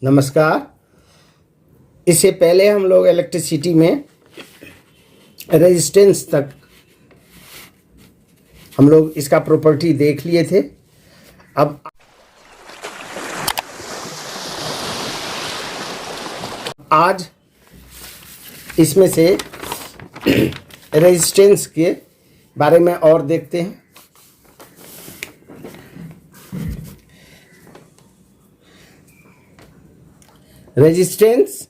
नमस्कार। इससे पहले हम लोग इलेक्ट्रिसिटी में रेजिस्टेंस तक हम लोग इसका प्रॉपर्टी देख लिए थे। अब आज इसमें से रेजिस्टेंस के बारे में और देखते हैं। Resistance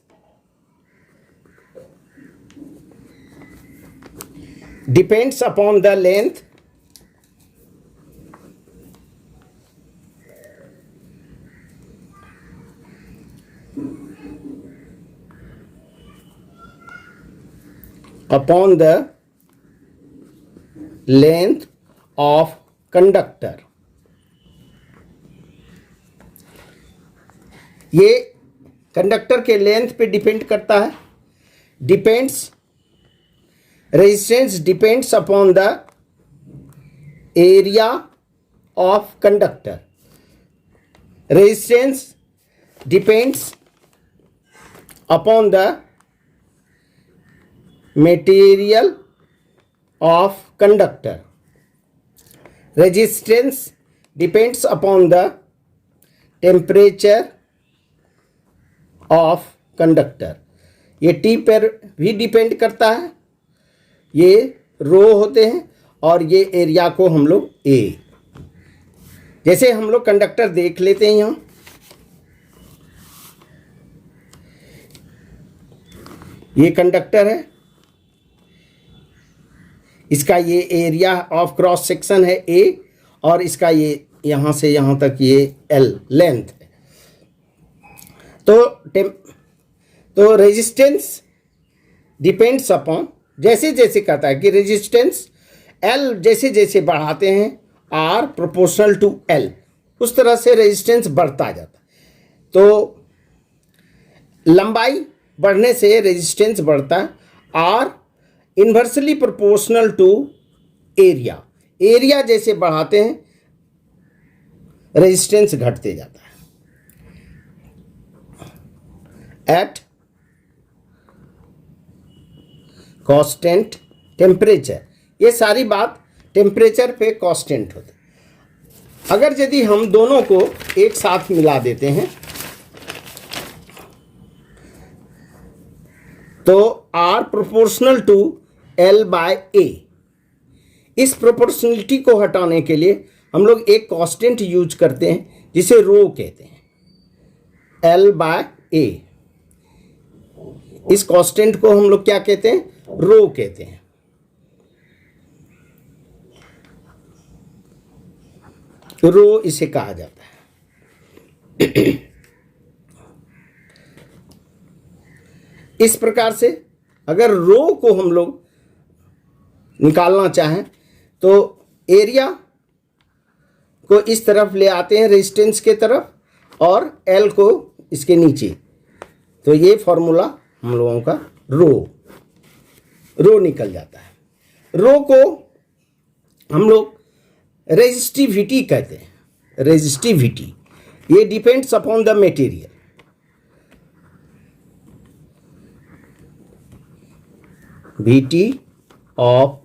depends upon the length of conductor। ये कंडक्टर के लेंथ पे डिपेंड करता है। Resistance depends upon the area of conductor. Resistance depends upon the material of conductor. Resistance depends upon the temperature of conductor. ये T पर भी depend करता है। ये रो होते हैं और ये एरिया को हम लोग ए। जैसे हम लोग कंडक्टर देख लेते हैं यहाँ, ये कंडक्टर है, इसका ये एरिया ऑफ क्रॉस सेक्शन है ए और इसका ये यहाँ से यहाँ तक ये एल लेंथ है। तो रेजिस्टेंस डिपेंड्स अपॉन, जैसे जैसे कहता है कि रेजिस्टेंस एल जैसे जैसे बढ़ाते हैं आर प्रोपोर्शनल टू एल, उस तरह से रेजिस्टेंस बढ़ता जाता है। तो लंबाई बढ़ने से रेजिस्टेंस बढ़ता है। R inversely proportional to area, area जैसे बढ़ाते हैं रेजिस्टेंस घटते जाता है। एट कांस्टेंट टेम्परेचर, ये सारी बात टेम्परेचर पे कांस्टेंट होता है। अगर यदि हम दोनों को एक साथ मिला देते हैं तो R proportional to L by A. इस प्रोपोर्शनलिटी को हटाने के लिए हम लोग एक कांस्टेंट यूज करते हैं जिसे रो कहते हैं, एल बाय ए। इस कांस्टेंट को हम लोग क्या कहते हैं? रो कहते हैं। रो इसे कहा जाता है। इस प्रकार से अगर रो को हम लोग निकालना चाहें तो एरिया को इस तरफ ले आते हैं रेजिस्टेंस के तरफ और एल को इसके नीचे। तो ये फॉर्मूला हम लोगों का रो निकल जाता है। रो को हम लोग रेजिस्टिविटी कहते हैं। रेजिस्टिविटी ये depends upon the material. VT of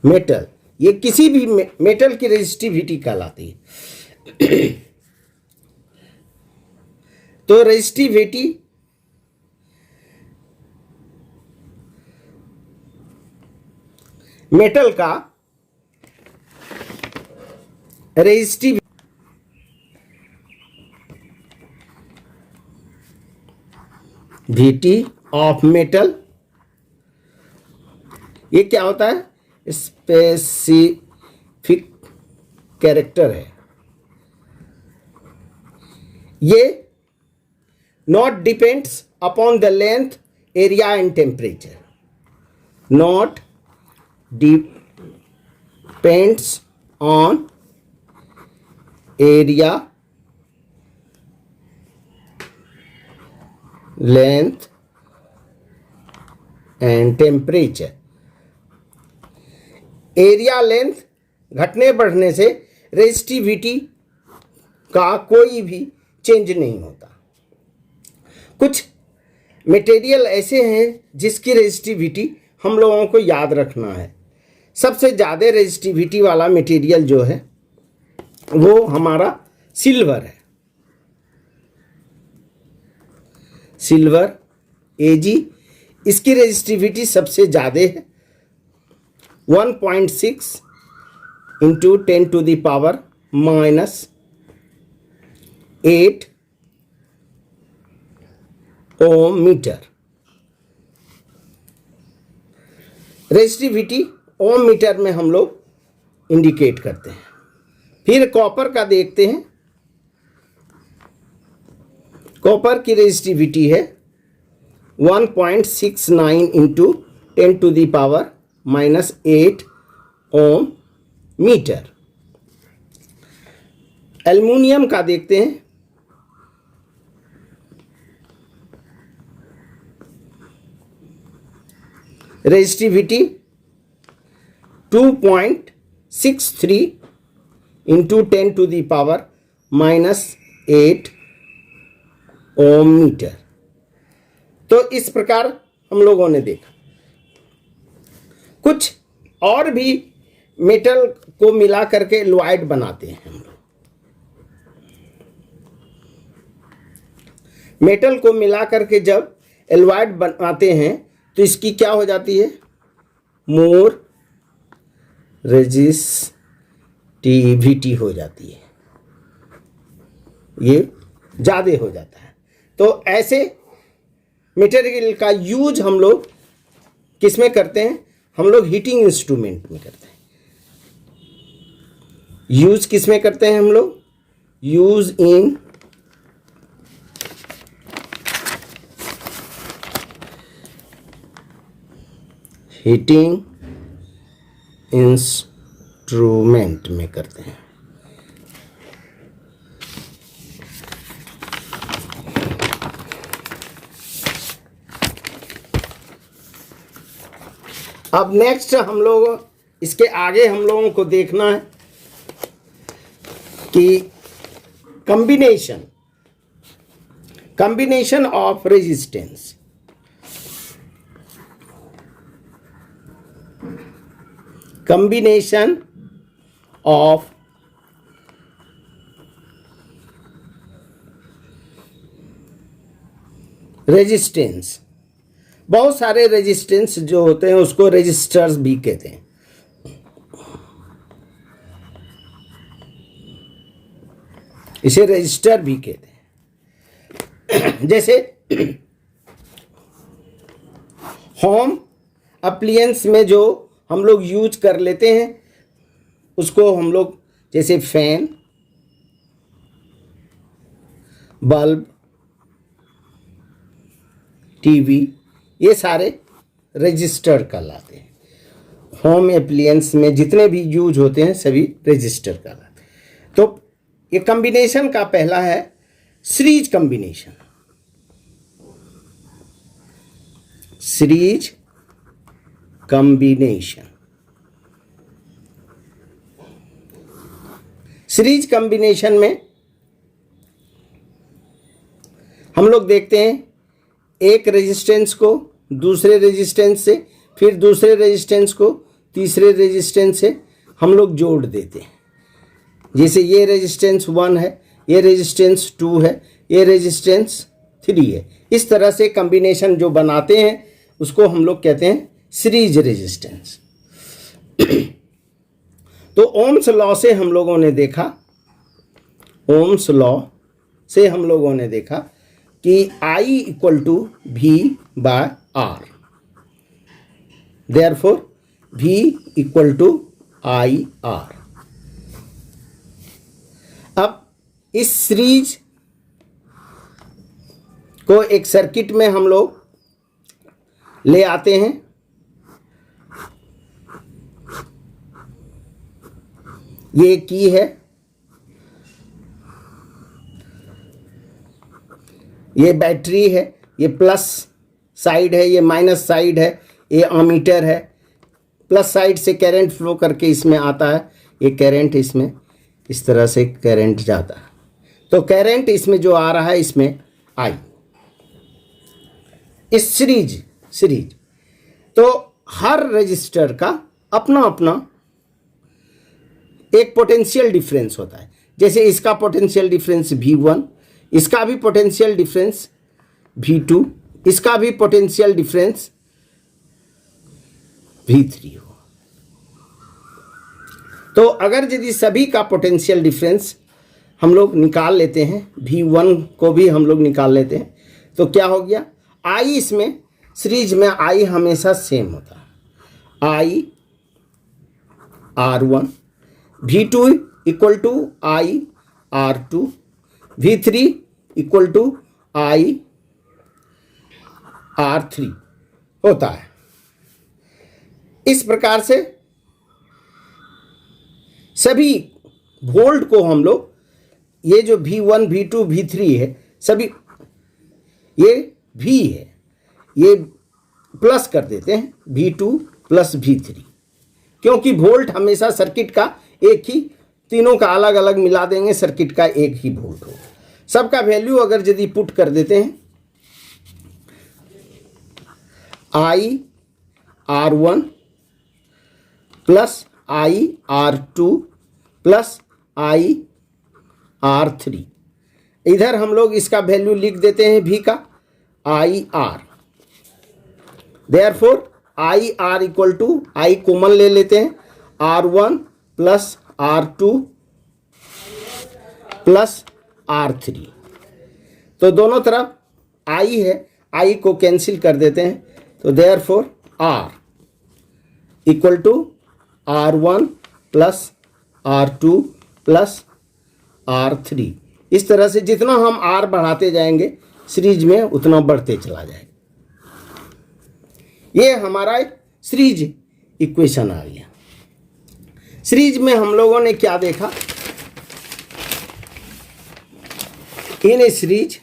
metal, ये किसी भी मेटल की रेजिस्टिविटी कहलाती है। तो रेजिस्टिविटी मेटल का रेजिस्टिव VT ऑफ मेटल, ये क्या होता है? स्पेसिफिक कैरेक्टर है। ये not depends upon the length, area and temperature. Not depends on area, length and temperature। Area length घटने बढ़ने से रेजिस्टिविटी का कोई भी चेंज नहीं होता। कुछ मटेरियल ऐसे हैं जिसकी रेजिस्टिविटी हम लोगों को याद रखना है। सबसे ज़्यादा रेजिस्टिविटी वाला मटेरियल जो है वो हमारा सिल्वर है। सिल्वर Ag, इसकी रेजिस्टिविटी सबसे ज़्यादा है, 1.6 into 10 to the power -8 ohm meter. Resistivity ohm meter में हम लोग इंडिकेट करते हैं। फिर कॉपर का देखते हैं। कॉपर की रेजिस्टिविटी है 1.69 into 10 to the power -8 ohm meter. Aluminium का देखते हैं। Resistivity 2.63 into 10 to the power -8 ohm meter. तो इस प्रकार हम लोगों ने देखा। कुछ और भी मेटल को मिला करके एलॉयड बनाते हैं हम लोग। मेटल को मिला करके जब एलॉयड बनाते हैं तो इसकी क्या हो जाती है, मोर रेजिस्टिविटी हो जाती है, ये ज़्यादा हो जाता है। तो ऐसे मटेरियल का यूज हम लोग किस में करते हैं, हम लोग हीटिंग इंस्ट्रूमेंट में करते हैं। यूज किस में करते हैं हम लोग, यूज इन हीटिंग इंस्ट्रूमेंट में करते हैं। अब नेक्स्ट हम लोग इसके आगे हम लोगों को देखना है कि combination of resistance. combination of resistance. बहुत सारे रेजिस्टेंस जो होते हैं उसको रेजिस्टर्स भी कहते हैं। इसे रजिस्टर भी कहते हैं। जैसे होम अप्लायंस में जो हम लोग यूज कर लेते हैं उसको हम लोग जैसे फैन, बल्ब, टीवी, ये सारे रजिस्टर कहलाते हैं। होम अप्लायंस में जितने भी यूज होते हैं सभी रजिस्टर कहलाते हैं। तो ये कॉम्बिनेशन का पहला है series combination. Series combination. Series combination में हम लोग देखते हैं एक रेजिस्टेंस को दूसरे रेजिस्टेंस से, फिर दूसरे रेजिस्टेंस को तीसरे रेजिस्टेंस से हम लोग जोड़ देते हैं। जैसे ये रेजिस्टेंस 1 है, ये रेजिस्टेंस 2 है, ये रेजिस्टेंस 3 है। इस तरह से कॉम्बिनेशन जो बनाते हैं उसको हम लोग कहते हैं सीरीज रेजिस्टेंस। तो ओम्स लॉ से हम लोगों ने देखा, ओम्स लॉ से हम लोगों ने देखा कि I equal to V/R, therefore V equal to IR। अब इस सीरीज को एक सर्किट में हम लोग ले आते हैं। ये की है, ये बैटरी है, ये प्लस साइड है, ये माइनस साइड है, ये एमीटर है। प्लस साइड से करंट फ्लो करके इसमें आता है, ये करंट इसमें इस तरह से करंट जाता है। तो करंट इसमें जो आ रहा है इसमें आई, इस सीरीज तो हर रजिस्टर का अपना अपना एक पोटेंशियल डिफरेंस होता है। जैसे इसका पोटेंशियल डिफरेंस V1, इसका भी पोटेंशियल डिफरेंस V2, इसका भी पोटेंशियल डिफरेंस V3 हो। तो अगर यदि सभी का पोटेंशियल डिफरेंस हम लोग निकाल लेते हैं, V1 को भी हम लोग निकाल लेते हैं, तो क्या हो गया, I इसमें सीरीज में I हमेशा सेम होता है, I R1, V2 equal to I R2, V3 equal to I R3 होता है। इस प्रकार से सभी वोल्ट को हम लोग, ये जो V1 V2 V3 है, सभी ये V है, ये प्लस कर देते हैं V2 प्लस V3, क्योंकि वोल्ट हमेशा सर्किट का एक ही, तीनों का अलग अलग मिला देंगे, सर्किट का एक ही वोल्ट होगा। सबका वैल्यू अगर यदि पुट कर देते हैं, I R1 plus I R2 plus I R3, इधर हम लोग इसका वैल्यू लिख देते हैं V का I R। Therefore I R equal to, I common ले लेते हैं, R1 plus R2 plus R3, तो दोनों तरफ I है, I को कैंसिल कर देते हैं, तो therefore R equal to R1 plus R2 plus R3। इस तरह से जितना हम R बढ़ाते जाएंगे सीरीज में, उतना बढ़ते चला जाएगा। ये हमारा सीरीज इक्वेशन आ गया। सीरीज में हम लोगों ने क्या देखा, इन ए सीरीज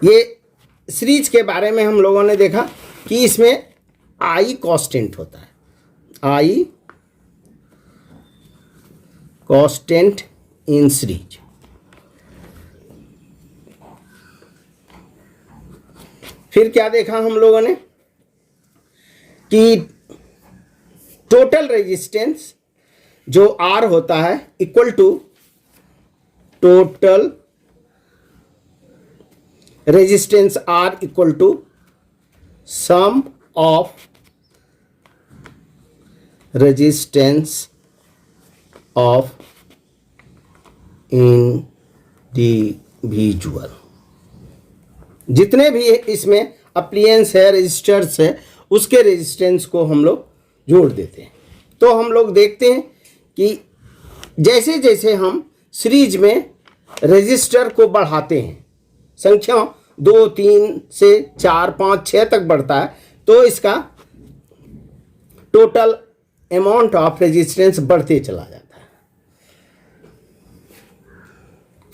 ये सीरीज के बारे में हम लोगों ने देखा कि इसमें I कांस्टेंट होता है, I कांस्टेंट इन सीरीज। फिर क्या देखा हम लोगों ने कि टोटल रेजिस्टेंस जो R होता है equal to total resistance R equal to sum of resistance of individual. जितने भी इसमें अप्लायंस है, रेजिस्टर्स है, उसके रेजिस्टेंस को हम लोग जोड़ देते हैं। तो हम लोग देखते हैं कि जैसे जैसे हम सीरीज में रेजिस्टर को बढ़ाते हैं, संख्या 2 3 से 4 5 6 तक बढ़ता है, तो इसका टोटल अमाउंट ऑफ रेजिस्टेंस बढ़ते चला जाता है।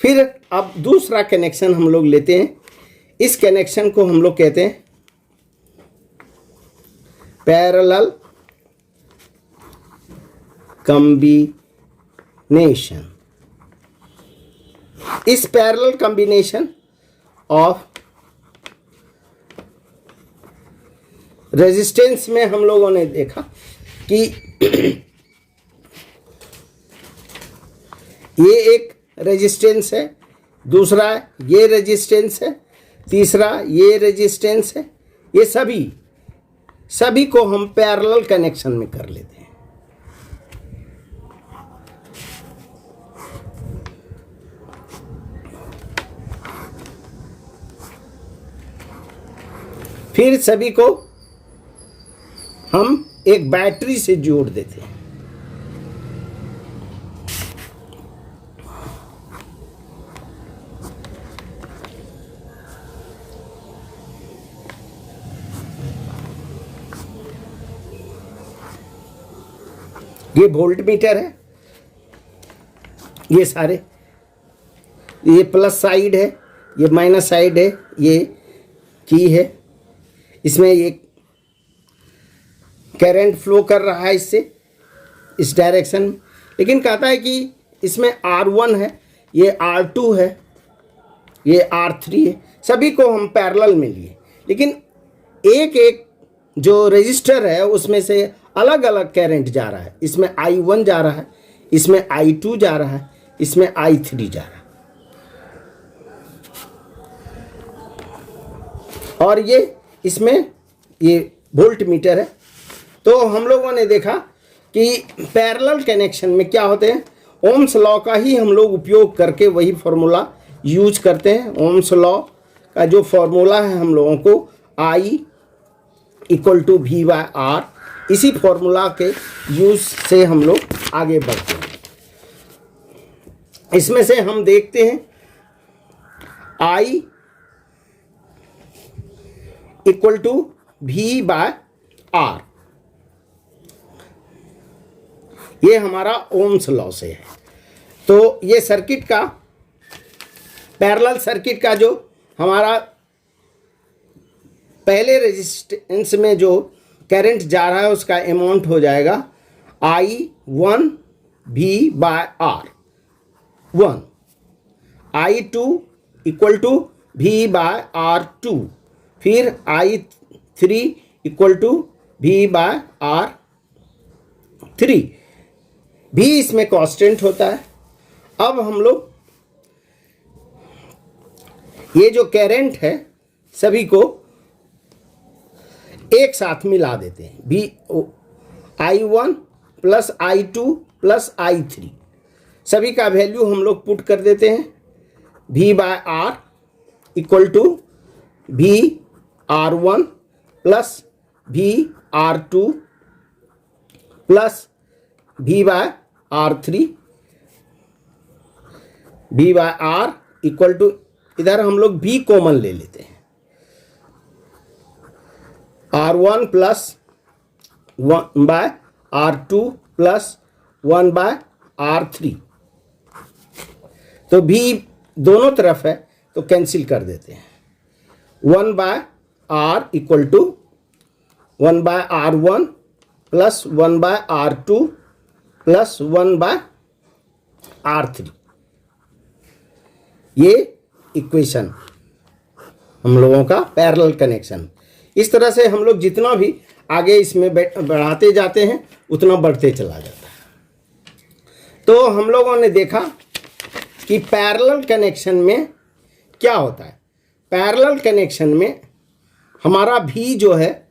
फिर अब दूसरा कनेक्शन हम लोग लेते हैं, इस कनेक्शन को हम लोग कहते हैं पैरेलल कॉम्बिनेशन। इस पैरेलल कॉम्बिनेशन ऑफ रेजिस्टेंस में हम लोगों ने देखा कि ये एक रेजिस्टेंस है, दूसरा ये रेजिस्टेंस है, तीसरा ये रेजिस्टेंस है, ये सभी को हम पैरेलल कनेक्शन में कर लेते हैं। फिर सभी को हम एक बैटरी से जोड़ देते हैं। ये वोल्ट मीटर है, ये सारे, ये प्लस साइड है, ये माइनस साइड है, ये की है, इसमें ये करंट फ्लो कर रहा है इससे, इस डायरेक्शन में, लेकिन कहता है कि इसमें R1 है, ये R2 है, ये R3 है, सभी को हम पैरेलल में लिए, लेकिन एक एक जो रजिस्टर है उसमें से अलग अलग करंट जा रहा है। इसमें I1 जा रहा है, इसमें I2 जा रहा है, इसमें I3 जा रहा है, और ये इसमें ये वोल्ट मीटर है। तो हम लोगों ने देखा कि पैरेलल कनेक्शन में क्या होते हैं, ओम्स लॉ का ही हम लोग उपयोग करके वही फॉर्मूला यूज करते हैं। ओम्स लॉ का जो फॉर्मूला है हम लोगों को I = V/R, इसी फॉर्मूला के यूज से हम लोग आगे बढ़ते हैं। इसमें से हम देखते हैं I = V/R, ये हमारा ओम्स लॉ से है। तो ये सर्किट का, पैरेलल सर्किट का जो हमारा पहले रेजिस्टेंस में जो करंट जा रहा है उसका अमाउंट हो जाएगा I1 V/R 1, I2 = V/R 2, फिर I3 = V/R 3, भी इसमें कांस्टेंट होता है। अब हम लोग ये जो करंट है सभी को एक साथ मिला देते हैं, I1 + I2 + I3, सभी का वैल्यू हम लोग पुट कर देते हैं। V/R = VR1 + VR2 + V/R3, V/R = इधर हम लोग V कॉमन ले लेते हैं, R1 + 1/R2 + 1/R3, तो V दोनों तरफ है तो कैंसिल कर देते हैं। 1/R = 1/R1 + 1/R2 + 1/R3, ये इक्वेशन हम लोगों का पैरेलल कनेक्शन। इस तरह से हम लोग जितना भी आगे इसमें बढ़ाते जाते हैं उतना बढ़ते चला जाता है। तो हम लोगों ने देखा कि पैरेलल कनेक्शन में क्या होता है। पैरेलल कनेक्शन में हमारा V जो है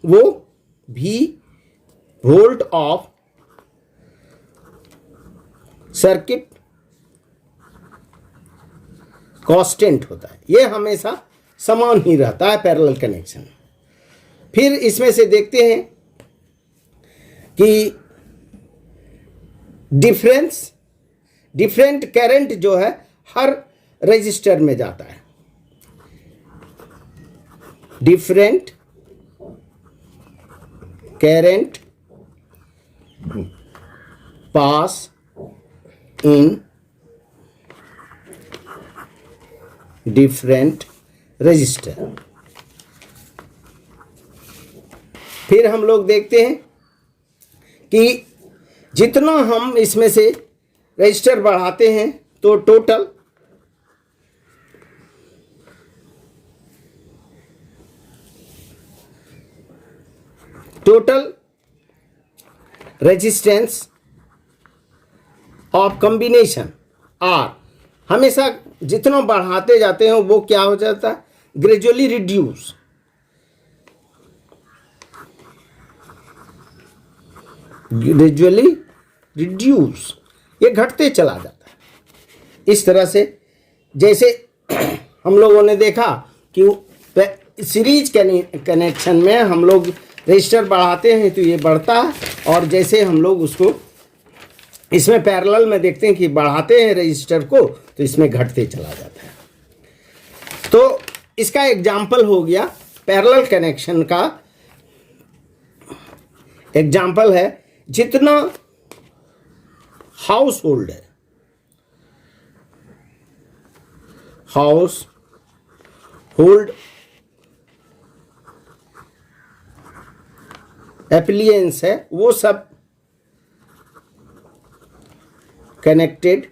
वो V volt of circuit constant होता है, ये हमेशा समान ही रहता है पैरेलल कनेक्शन। फिर इसमें से देखते हैं कि डिफरेंट करंट जो है हर रजिस्टर में जाता है। Different current pass in different register. फिर हम लोग देखते हैं कि जितना हम इसमें से रजिस्टर बढ़ाते हैं तो total resistance of combination R हमेशा जितना बढ़ाते जाते हैं वो क्या हो जाता है, ग्रेजुअली रिड्यूस, ये घटते चला जाता है। इस तरह से जैसे हम लोगों ने देखा कि सीरीज कनेक्शन में हम लोग रजिस्टर बढ़ाते हैं तो ये बढ़ता है, और जैसे हम लोग उसको इसमें पैरेलल में देखते हैं कि बढ़ाते हैं रजिस्टर को तो इसमें घटते चला जाता है। तो इसका एग्जाम्पल हो गया, पैरेलल कनेक्शन का एग्जाम्पल है जितना हाउस होल्ड है, हाउस होल्ड एप्लियंस है, वो सब connected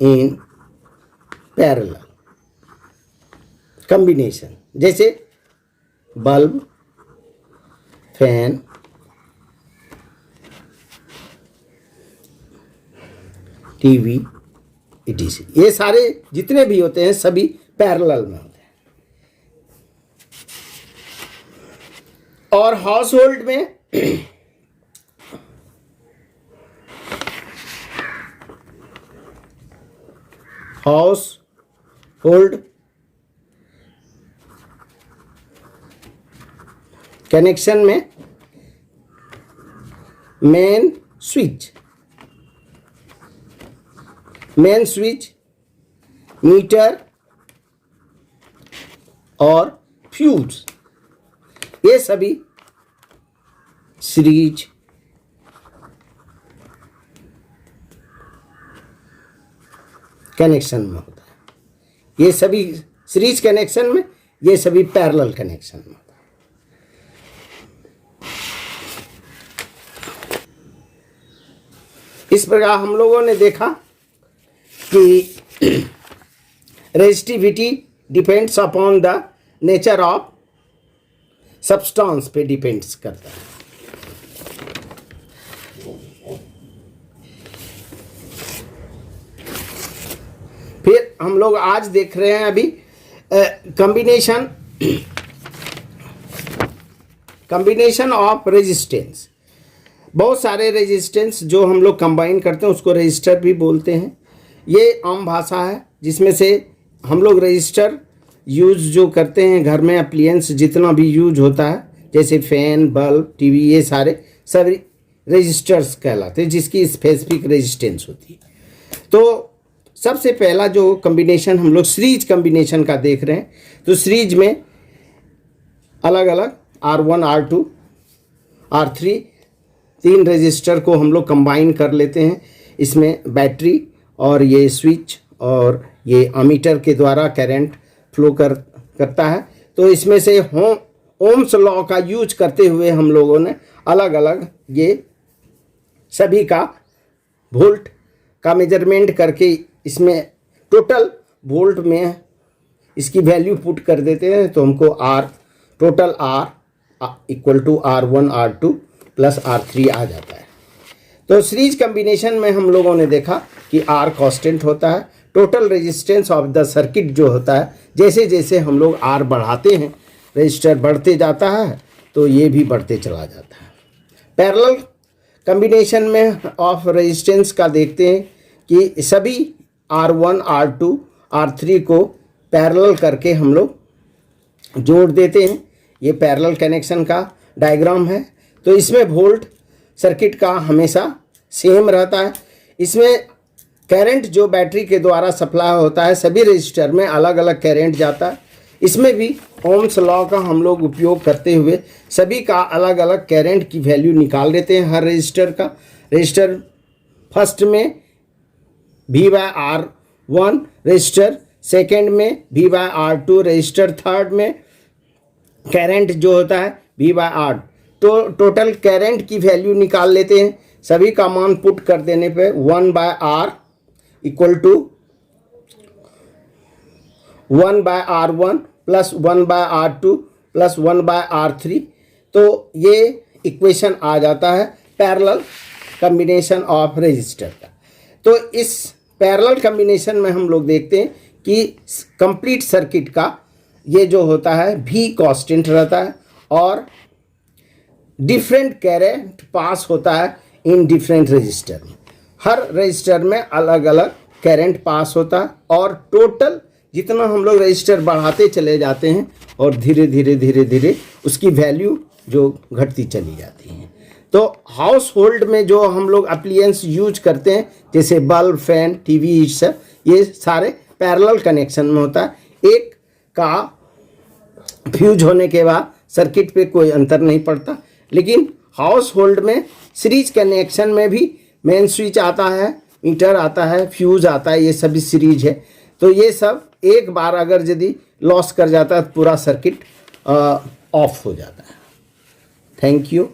in parallel combination, जैसे बल्ब, फैन, टीवी, etc. ये सारे जितने भी होते हैं सभी पैरेलल में होते हैं। और हाउस होल्ड में हाउस होल्ड कनेक्शन में मेन स्विच, मीटर और फ्यूज, ये सभी सीरीज कनेक्शन में होता है। ये सभी सीरीज कनेक्शन में, ये सभी पैरेलल कनेक्शन में होता है। इस प्रकार हम लोगों ने देखा कि resistivity depends upon the nature of substance पे डिपेंड्स करता है। फिर हम लोग आज देख रहे हैं अभी कॉम्बिनेशन ऑफ रेजिस्टेंस। बहुत सारे रेजिस्टेंस जो हम लोग कंबाइन करते हैं उसको रजिस्टर भी बोलते हैं। ये आम भाषा है जिसमें से हम लोग रजिस्टर यूज जो करते हैं घर में, अप्लायंस जितना भी यूज होता है, जैसे फैन, बल्ब, टीवी, ये सारे सभी रजिस्टर्स कहलाते हैं जिसकी स्पेसिफिक रेजिस्टेंस होती है। तो सबसे पहला जो कॉम्बिनेशन हम लोग सीरीज कॉम्बिनेशन का देख रहे हैं, तो सीरीज में अलग अलग R1, R2, R3 तीन रजिस्टर को हम लोग कंबाइन कर लेते हैं। इसमें बैटरी और ये स्विच और ये अमीटर के द्वारा करंट फ्लो करता है। तो इसमें से ओम्स लॉ का यूज करते हुए हम लोगों ने अलग अलग ये सभी का वोल्ट का मेजरमेंट करके इसमें टोटल वोल्ट में इसकी वैल्यू पुट कर देते हैं। तो हमको total R equal to R1, R2 plus R3 आ जाता है। तो सीरीज कॉम्बिनेशन में हम लोगों ने देखा कि R कांस्टेंट होता है। Total resistance of the circuit जो होता है, जैसे जैसे हम लोग R बढ़ाते हैं, रजिस्टर बढ़ते जाता है, तो ये भी बढ़ते चला जाता है। पैरेलल कॉम्बिनेशन में ऑफ रेजिस्टेंस का देखते हैं कि सभी R1, R2, R3 को पैरेलल करके हम लोग जोड़ देते हैं। ये पैरेलल कनेक्शन का डायग्राम है। तो इसमें वोल्ट सर्किट का हमेशा सेम रहता है। इसमें करंट जो बैटरी के द्वारा सप्लाई होता है, सभी रजिस्टर में अलग अलग करंट जाता है। इसमें भी ओम्स लॉ का हम लोग उपयोग करते हुए सभी का अलग अलग करंट की वैल्यू निकाल लेते हैं हर रजिस्टर का। रजिस्टर फर्स्ट में V/R1 रजिस्टर, सेकेंड में V/R2 रजिस्टर, थर्ड में करंट जो होता है V/R। तो टोटल करंट की वैल्यू निकाल लेते हैं। सभी का मान पुट कर देने पे 1/R equal to 1/R1 plus 1/R2 plus 1/R3। तो ये इक्वेशन आ जाता है पैरेलल कॉम्बिनेशन ऑफ रजिस्टर का। तो इस पैरेलल कॉम्बिनेशन में हम लोग देखते हैं कि कंप्लीट सर्किट का ये जो होता है V कांस्टेंट रहता है और डिफरेंट करंट पास होता है इन डिफरेंट रजिस्टर में। हर रजिस्टर में अलग अलग करंट पास होता है और टोटल जितना हम लोग रजिस्टर बढ़ाते चले जाते हैं और धीरे धीरे धीरे धीरे उसकी वैल्यू जो घटती चली जाती है। तो हाउस होल्ड में जो हम लोग अप्लायंस यूज करते हैं, जैसे बल्ब, फैन, टीवी, सब ये सारे पैरेलल कनेक्शन में होता है। एक का फ्यूज होने के बाद सर्किट पे कोई अंतर नहीं पड़ता। लेकिन हाउस होल्ड में सीरीज कनेक्शन में भी मेन स्विच आता है, मीटर आता है, फ्यूज आता है, ये सभी सीरीज है। तो ये सब एक बार अगर यदि लॉस कर जाता है तो पूरा सर्किट ऑफ हो जाता है। Thank you.